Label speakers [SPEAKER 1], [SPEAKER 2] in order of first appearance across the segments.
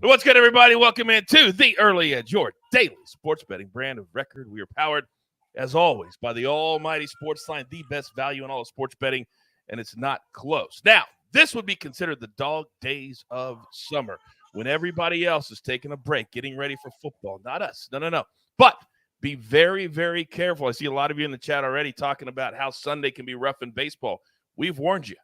[SPEAKER 1] What's good, everybody? Welcome into the Early Edge, your daily sports betting brand of record. We are powered, as always, by the almighty SportsLine, the best value in all of sports betting, and it's not close. Now, this would be considered the dog days of summer when everybody else is taking a break, getting ready for football. Not us. No. But be very, very careful. I see a lot of you in the chat already talking about how Sunday can be rough in baseball. We've warned you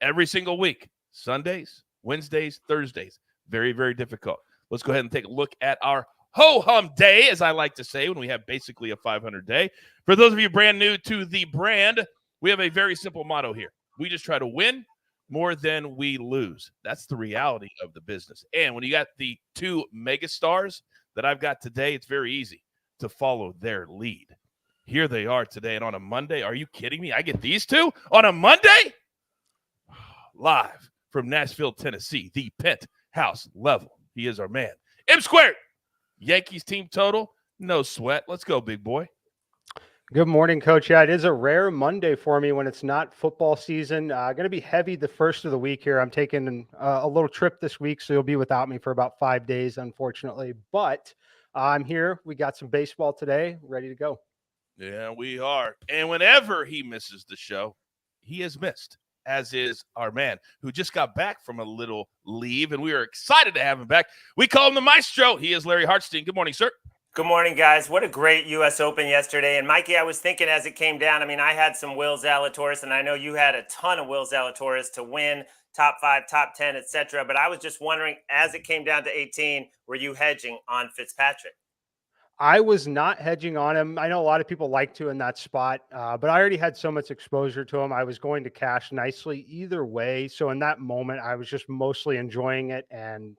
[SPEAKER 1] every single week. Sundays, Wednesdays, Thursdays. Very, very difficult. Let's go ahead and take a look at our ho-hum day, as I like to say, when we have basically a 500 day. For those of you brand new to the brand, we have a very simple motto here. We just try to win more than we lose. That's the reality of the business. And when you got the two megastars that I've got today, it's very easy to follow their lead. Here they are today. And on a Monday, are you kidding me? I get these two on a Monday? Live from Nashville, Tennessee, the penthouse level. He is our man. M squared. Yankees team total. No sweat. Let's go, big boy.
[SPEAKER 2] Good morning, Coach. Yeah, it is a rare Monday for me when it's not football season. Going to be heavy the first of the week here. I'm taking a little trip this week, so you'll be without me for about 5 days, unfortunately. But I'm here. We got some baseball today, ready to go.
[SPEAKER 1] Yeah, we are. And whenever he misses the show, he has missed, as is our man who just got back from a little leave, and we are excited to have him back. We call him the Maestro. He is Larry Hartstein. Good morning, sir.
[SPEAKER 3] Good morning, guys. What a great U.S. Open yesterday. And, Mikey, I was thinking as it came down, I had some Will Zalatoris, and I know you had a ton of Will Zalatoris to win top 5, top 10, etc. But I was just wondering, as it came down to 18, were you hedging on Fitzpatrick?
[SPEAKER 2] I was not hedging on him. I know a lot of people like to in that spot, but I already had so much exposure to him. I was going to cash nicely either way. So in that moment, I was just mostly enjoying it and,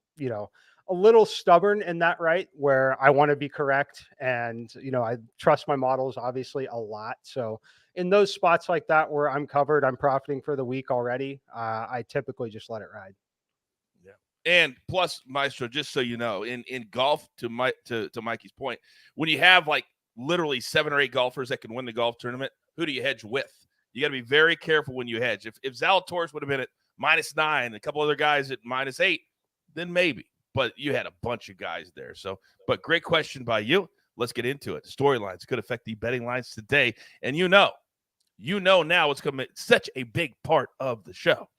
[SPEAKER 2] a little stubborn in that, right, where I want to be correct. And, I trust my models obviously a lot. So in those spots like that where I'm covered, I'm profiting for the week already. I typically just let it ride.
[SPEAKER 1] Yeah. And plus, Maestro, just so you know, in golf, to Mikey's point, when you have like literally 7 or 8 golfers that can win the golf tournament, who do you hedge with? You got to be very careful when you hedge. If Zalatoris would have been at -9 and a couple other guys at -8, then maybe. But you had a bunch of guys there. So, but great question by you. Let's get into it. Storylines could affect the betting lines today. And you know now what's going to be such a big part of the show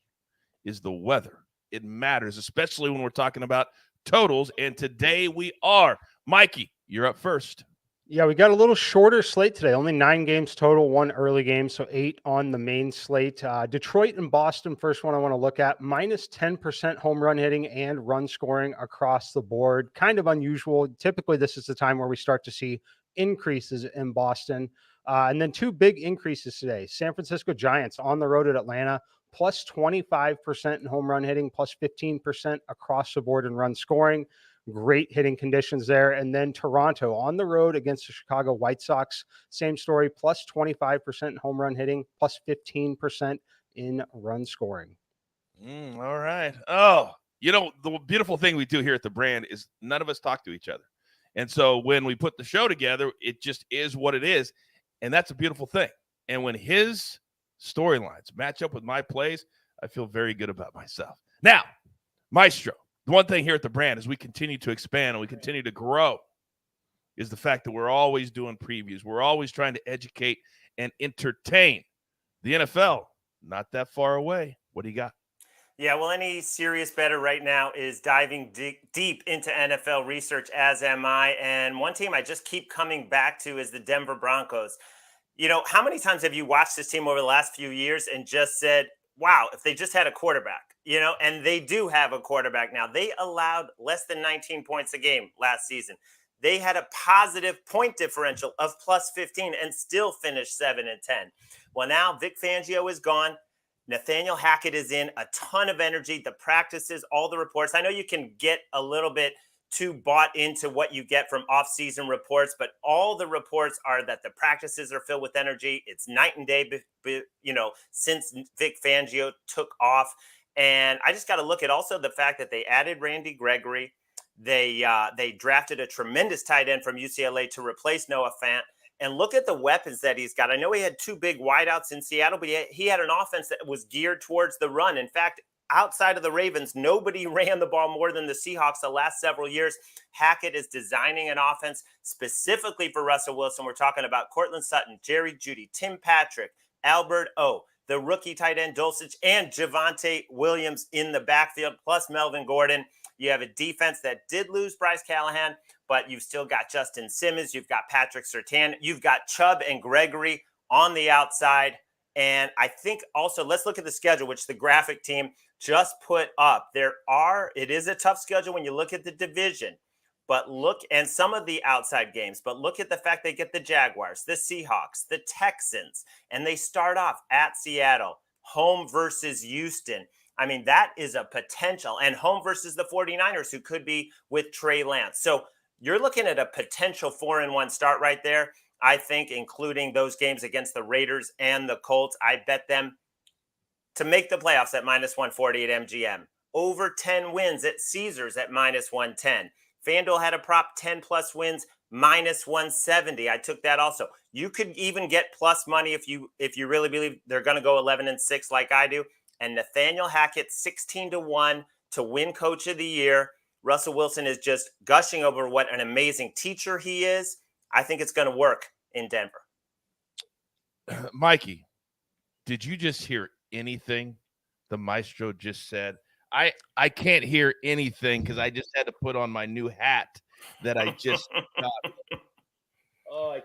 [SPEAKER 1] is the weather. It matters, especially when we're talking about totals. And today we are. Mikey, you're up first.
[SPEAKER 2] Yeah, we got a little shorter slate today. Only 9 games total, 1 early game, so 8 on the main slate. Detroit and Boston, first one I want to look at. -10% home run hitting and run scoring across the board. Kind of unusual. Typically, this is the time where we start to see increases in Boston. And then 2 big increases today. San Francisco Giants on the road at Atlanta, +25% in home run hitting, +15% across the board in run scoring. Great hitting conditions there. And then Toronto on the road against the Chicago White Sox. Same story, +25% in home run hitting, +15% in run scoring.
[SPEAKER 1] All right. Oh, the beautiful thing we do here at the brand is none of us talk to each other. And so when we put the show together, it just is what it is. And that's a beautiful thing. And when his storylines match up with my plays, I feel very good about myself. Now, Maestro, the one thing here at the brand as we continue to expand and we continue to grow is the fact that we're always doing previews. We're always trying to educate and entertain. The NFL, not that far away. What do you got?
[SPEAKER 3] Yeah, well, any serious bettor right now is diving deep into NFL research, as am I. And one team I just keep coming back to is the Denver Broncos. How many times have you watched this team over the last few years and just said, wow, if they just had a quarterback, and they do have a quarterback now. They allowed less than 19 points a game last season. They had a positive point differential of +15 and still finished 7-10. Well, now Vic Fangio is gone. Nathaniel Hackett is in, a ton of energy, the practices, all the reports. I know you can get a little bit too bought into what you get from off-season reports, but all the reports are that the practices are filled with energy. It's night and day, since Vic Fangio took off. And I just got to look at also the fact that they added Randy Gregory. They drafted a tremendous tight end from UCLA to replace Noah Fant. And look at the weapons that he's got. I know he had 2 big wideouts in Seattle, but he had an offense that was geared towards the run. In fact, outside of the Ravens, nobody ran the ball more than the Seahawks the last several years. Hackett is designing an offense specifically for Russell Wilson. We're talking about Cortland Sutton, Jerry Jeudy, Tim Patrick, Albert O, the rookie tight end Dulcich, and Javonte Williams in the backfield, plus Melvin Gordon. You have a defense that did lose Bryce Callahan, but you've still got Justin Simmons. You've got Patrick Surtain. You've got Chubb and Gregory on the outside. And I think also, let's look at the schedule, which the graphic team just put up. It is a tough schedule when you look at the division, but and some of the outside games, but look at the fact they get the Jaguars, the Seahawks, the Texans, and they start off at Seattle, home versus Houston. I mean, that is a potential, and home versus the 49ers, who could be with Trey Lance. So you're looking at a potential 4-1 start right there. I think, including those games against the Raiders and the Colts, I bet them to make the playoffs at -140 at MGM. Over 10 wins at Caesars at -110. FanDuel had a prop 10+ wins, -170. I took that also. You could even get plus money if you really believe they're going to go 11-6 like I do. And Nathaniel Hackett, 16-1 to win Coach of the Year. Russell Wilson is just gushing over what an amazing teacher he is. I think it's going to work in Denver.
[SPEAKER 1] Mikey, did you just hear anything the maestro just said? I can't hear anything because I just had to put on my new hat that I just got. Oh, I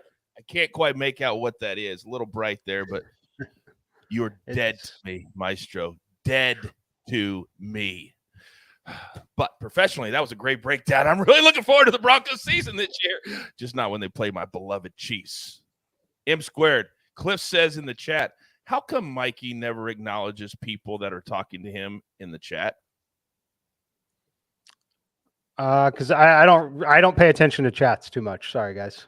[SPEAKER 1] can't quite make out what that is. A little bright there, but you're dead to me, maestro. Dead to me. But professionally, that was a great breakdown. I'm really looking forward to the Broncos season this year. Just not when they play my beloved Chiefs. M squared. Cliff says in the chat, how come Mikey never acknowledges people that are talking to him in the chat?
[SPEAKER 2] Because I don't pay attention to chats too much. Sorry, guys.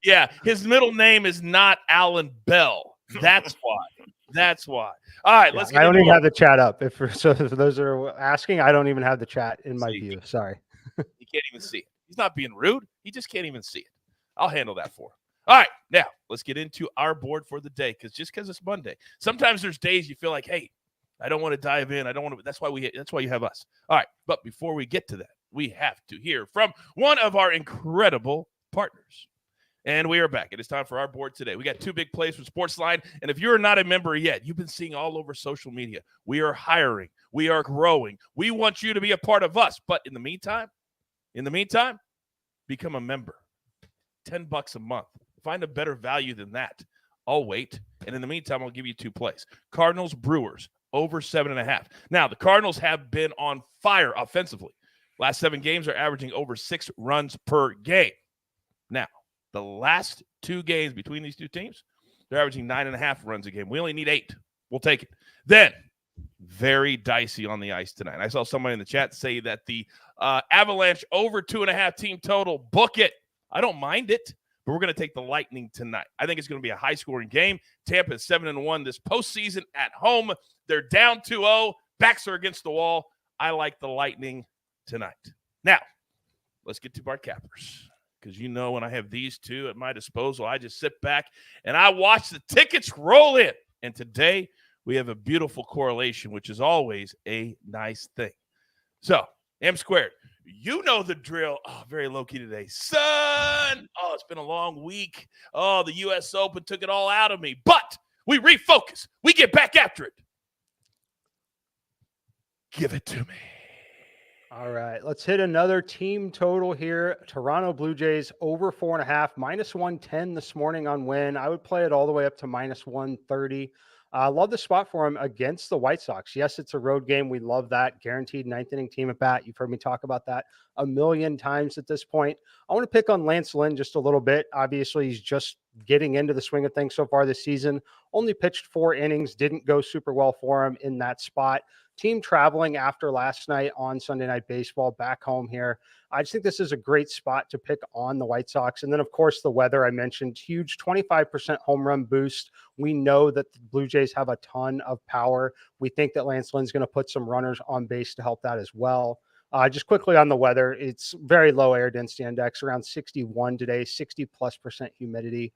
[SPEAKER 1] Yeah, his middle name is not Alan Bell. That's why. That's why. All right, let's get
[SPEAKER 2] I don't even have the chat up. So for those that are asking, I don't even have the chat in my view. Sorry.
[SPEAKER 1] He can't even see it. He's not being rude. He just can't even see it. I'll handle that for him. All right, now let's get into our board for the day, because it's Monday. Sometimes there's days you feel like, hey, I don't want to dive in. I don't want to. That's why you have us. All right, but before we get to that, we have to hear from one of our incredible partners. And we are back. It is time for our board today. We got two big plays from SportsLine. And if you're not a member yet, you've been seeing all over social media. We are hiring. We are growing. We want you to be a part of us. But in the meantime, become a member. $10 a month. Find a better value than that. I'll wait. And in the meantime, I'll give you two plays. Cardinals, Brewers, over 7.5. Now, the Cardinals have been on fire offensively. Last 7 games are averaging over 6 runs per game. Now, the last 2 games between these two teams, they're averaging 9.5 runs a game. We only need 8. We'll take it. Then, very dicey on the ice tonight. I saw somebody in the chat say that the Avalanche over 2.5 team total, book it. I don't mind it, but we're going to take the Lightning tonight. I think it's going to be a high-scoring game. Tampa is 7-1 this postseason at home. They're down 2-0. Backs are against the wall. I like the Lightning tonight. Now, let's get to our cappers. Because when I have these two at my disposal, I just sit back and I watch the tickets roll in. And today we have a beautiful correlation, which is always a nice thing. So, M squared, you know the drill. Oh, very low-key today. Son! Oh, it's been a long week. Oh, the U.S. Open took it all out of me. But we refocus. We get back after it. Give it to me.
[SPEAKER 2] All right, let's hit another team total here. Toronto Blue Jays over 4.5, -110 this morning on win. I would play it all the way up to -130. I love the spot for him against the White Sox. Yes, it's a road game. We love that. Guaranteed 9th inning team at bat. You've heard me talk about that a million times at this point. I want to pick on Lance Lynn just a little bit. Obviously, he's just getting into the swing of things so far this season. Only pitched 4 innings. Didn't go super well for him in that spot. Team traveling after last night on Sunday Night Baseball back home here. I just think this is a great spot to pick on the White Sox. And then, of course, the weather I mentioned, huge 25% home run boost. We know that the Blue Jays have a ton of power. We think that Lance Lynn's going to put some runners on base to help that as well. Just quickly on the weather, it's very low air density index, around 61 today, 60+% humidity.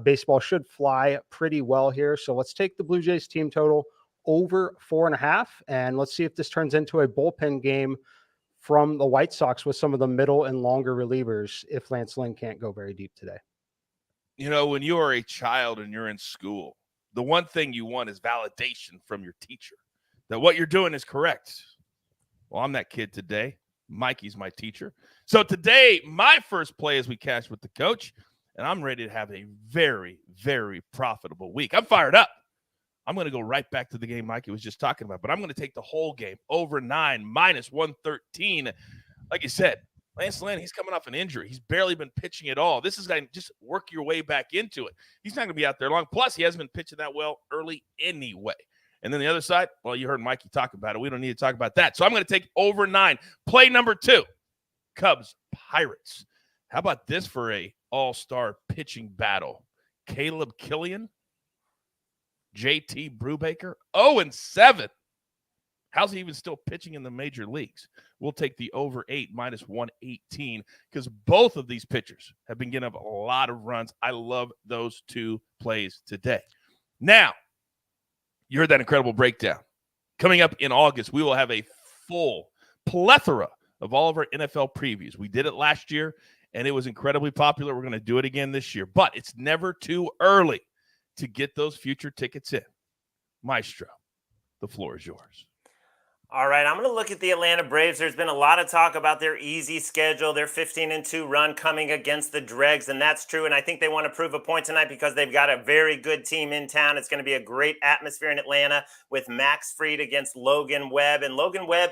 [SPEAKER 2] Baseball should fly pretty well here. So let's take the Blue Jays team total over 4.5. And let's see if this turns into a bullpen game from the White Sox with some of the middle and longer relievers if Lance Lynn can't go very deep today.
[SPEAKER 1] You know, when you are a child and you're in school, the one thing you want is validation from your teacher that what you're doing is correct. Well, I'm that kid today. Mikey's my teacher. So today, my first play as we cash with the coach, and I'm ready to have a very, very profitable week. I'm fired up. I'm going to go right back to the game Mikey was just talking about, but I'm going to take the whole game over 9 minus 113. Like you said, Lance Lynn, he's coming off an injury. He's barely been pitching at all. This is going to just work your way back into it. He's not going to be out there long. Plus, he hasn't been pitching that well early anyway. And then the other side, well, you heard Mikey talk about it. We don't need to talk about that. So I'm going to take over 9. Play number 2, Cubs Pirates. How about this for a all-star pitching battle? Caleb Killian, JT Brubaker, 0-7. How's he even still pitching in the major leagues? We'll take the over 8 minus 118 because both of these pitchers have been getting up a lot of runs. I love those 2 plays today. Now, you heard that incredible breakdown. Coming up in August, we will have a full plethora of all of our NFL previews. We did it last year, and it was incredibly popular. We're going to do it again this year. But it's never too early to get those future tickets in. Maestro, the floor is yours.
[SPEAKER 3] All right, I'm going to look at the Atlanta Braves. There's been a lot of talk about their easy schedule, their 15-2 run coming against the Dregs, and that's true. And I think they want to prove a point tonight because they've got a very good team in town. It's going to be a great atmosphere in Atlanta with Max Fried against Logan Webb. And Logan Webb,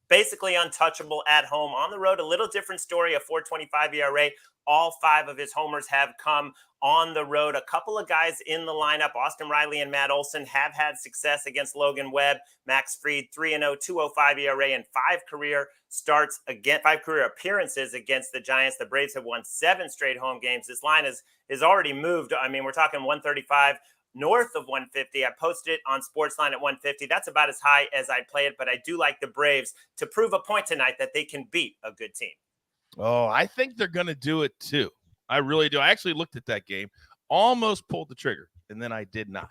[SPEAKER 3] basically untouchable at home. On the road, a little different story, a 4.25 ERA. All 5 of his homers have come on the road. A couple of guys in the lineup, Austin Riley and Matt Olson, have had success against Logan Webb. Max Fried, 3-0, 2.05 ERA, and 5 career appearances against the Giants. The Braves have won 7 straight home games. This line is already moved. I mean, we're talking 135. North of 150. I posted it on SportsLine at 150. That's about as high as I'd play it, but I do like the Braves to prove a point tonight that they can beat a good team.
[SPEAKER 1] Oh, I think they're going to do it too. I really do. I actually looked at that game, almost pulled the trigger, and then I did not.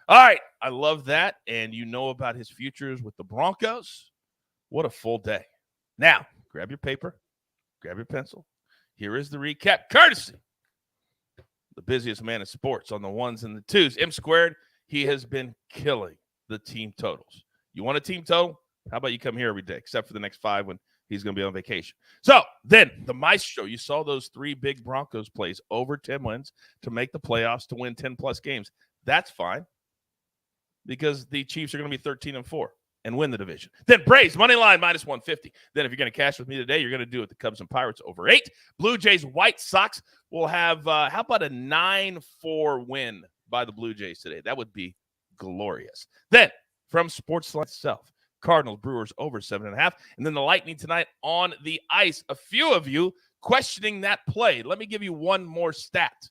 [SPEAKER 1] All right. I love that. And you know about his futures with the Broncos. What a full day. Now, grab your paper, grab your pencil. Here is the recap, courtesy the busiest man in sports on the 1s and the 2s. M Squared, he has been killing the team totals. You want a team total? How about you come here every day, except for the next 5 when he's going to be on vacation. So then the Maestro, you saw those 3 big Broncos plays over 10 wins to make the playoffs, to win 10-plus games. That's fine because the Chiefs are going to be 13-4 and win the division. Then Braves, money line, minus 150. Then if you're going to cash with me today, you're going to do it the Cubs and Pirates over 8. Blue Jays, White Sox will have, how about a 9-4 win by the Blue Jays today? That would be glorious. Then from SportsLine itself, Cardinals, Brewers over 7.5. And then the Lightning tonight on the ice. A few of you questioning that play. Let me give you one more stat.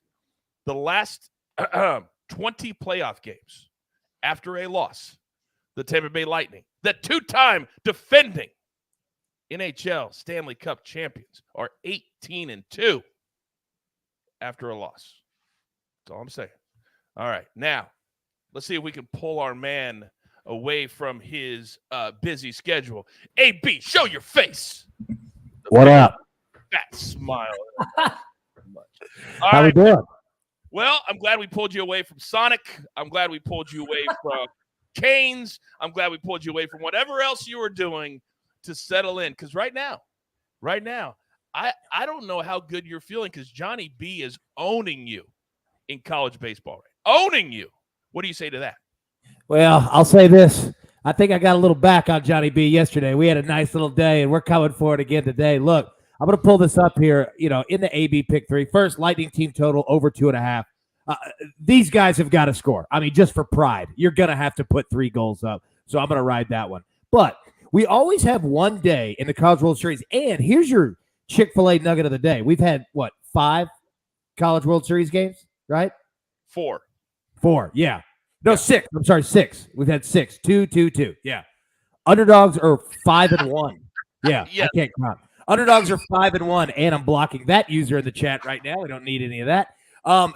[SPEAKER 1] The last 20 playoff games after a loss, the Tampa Bay Lightning, the 2-time defending NHL Stanley Cup champions, are 18-2 after a loss. That's all I'm saying. All right, now let's see if we can pull our man away from his busy schedule. AB, show your face.
[SPEAKER 4] What up?
[SPEAKER 1] That smile.
[SPEAKER 4] How we doing?
[SPEAKER 1] Well, I'm glad we pulled you away from Sonic. I'm glad we pulled you away from Canes. I'm glad we pulled you away from whatever else you were doing to settle in. Because right now, I don't know how good you're feeling because Johnny B is owning you in college baseball. Right? Owning you. What do you say to that?
[SPEAKER 4] Well, I'll say this. I think I got a little back on Johnny B yesterday. We had a nice little day, and we're coming for it again today. Look, I'm going to pull this up here, in the AB pick 3. First, Lightning team total over 2.5. These guys have got to score. I mean, just for pride, you're going to have to put 3 goals up. So I'm going to ride that one. But we always have one day in the College World Series. And here's your Chick-fil-A nugget of the day. We've had, 5 College World Series games, right?
[SPEAKER 1] 4.
[SPEAKER 4] 4, yeah. No, 6. I'm sorry, 6. We've had 6. 2, 2, 2. Yeah. Underdogs are 5-1. Yeah, I can't count. Underdogs are 5-1, and I'm blocking that user in the chat right now. We don't need any of that.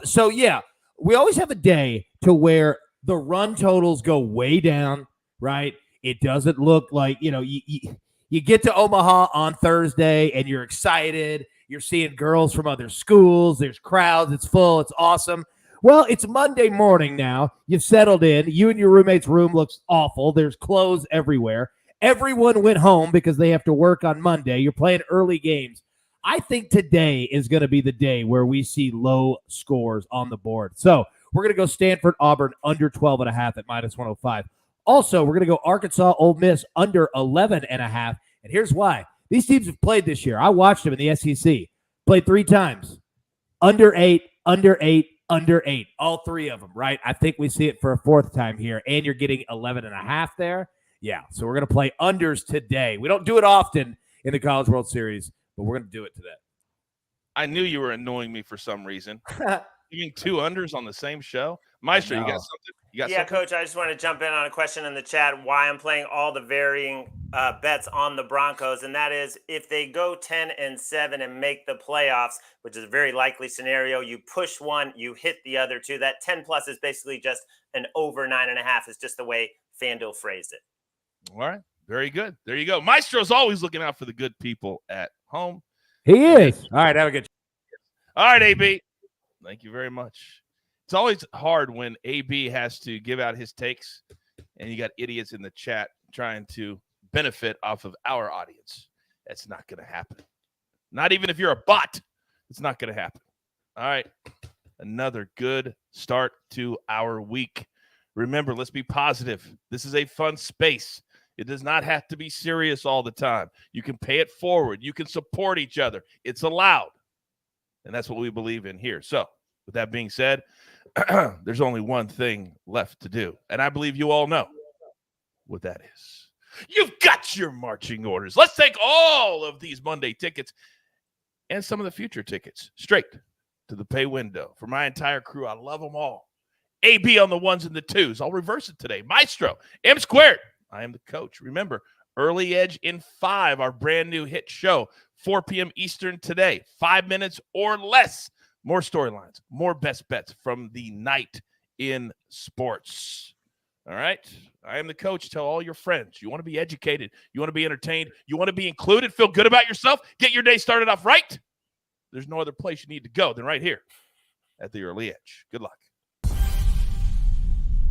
[SPEAKER 4] So, yeah, we always have a day to where the run totals go way down right? It doesn't look like, you get to Omaha on Thursday and you're excited. You're seeing girls from other schools. There's crowds. It's full. It's awesome. Well, it's Monday morning now. You've settled in. You and your roommate's room looks awful. There's clothes everywhere. Everyone went home because they have to work on Monday. You're playing early games. I think today is going to be the day where we see low scores on the board. So we're going to go Stanford, Auburn under 12.5 at -105. Also, we're going to go Arkansas, Ole Miss under 11.5. And here's why. These teams have played this year. I watched them in the SEC. Played 3 times. Under 8, under 8, under 8. All 3 of them, right? I think we see it for a 4th time here. And you're getting 11.5 there. Yeah, so we're going to play unders today. We don't do it often in the College World Series, but we're going to do it today.
[SPEAKER 1] I knew you were annoying me for some reason. Giving 2 unders on the same show? Maestro, you got something?
[SPEAKER 3] Yeah,
[SPEAKER 1] something?
[SPEAKER 3] Coach, I just want to jump in on a question in the chat why I'm playing all the varying bets on the Broncos, and that is if they go 10-7 and make the playoffs, which is a very likely scenario, you push one, you hit the other 2. That 10+ is basically just an over 9.5 is just the way FanDuel phrased it.
[SPEAKER 1] All right. Very good. There you go. Maestro's always looking out for the good people at home.
[SPEAKER 4] He is. All right, have a good.
[SPEAKER 1] All right, AB. Thank you very much. It's always hard when AB has to give out his takes, and you got idiots in the chat trying to benefit off of our audience. That's not going to happen. Not even if you're a bot. It's not going to happen. All right. Another good start to our week. Remember, let's be positive. This is a fun space. It does not have to be serious all the time. You can pay it forward. You can support each other. It's allowed. And that's what we believe in here. So, with that being said, there's only one thing left to do. And I believe you all know what that is. You've got your marching orders. Let's take all of these Monday tickets and some of the future tickets straight to the pay window. For my entire crew, I love them all. AB on the 1s and the 2s. I'll reverse it today. Maestro, M squared. I am the coach. Remember, Early Edge in 5, our brand new hit show, 4 p.m. Eastern today, 5 minutes or less. More storylines, more best bets from the night in sports. All right. I am the coach. Tell all your friends. You want to be educated. You want to be entertained. You want to be included. Feel good about yourself. Get your day started off right. There's no other place you need to go than right here at the Early Edge. Good luck.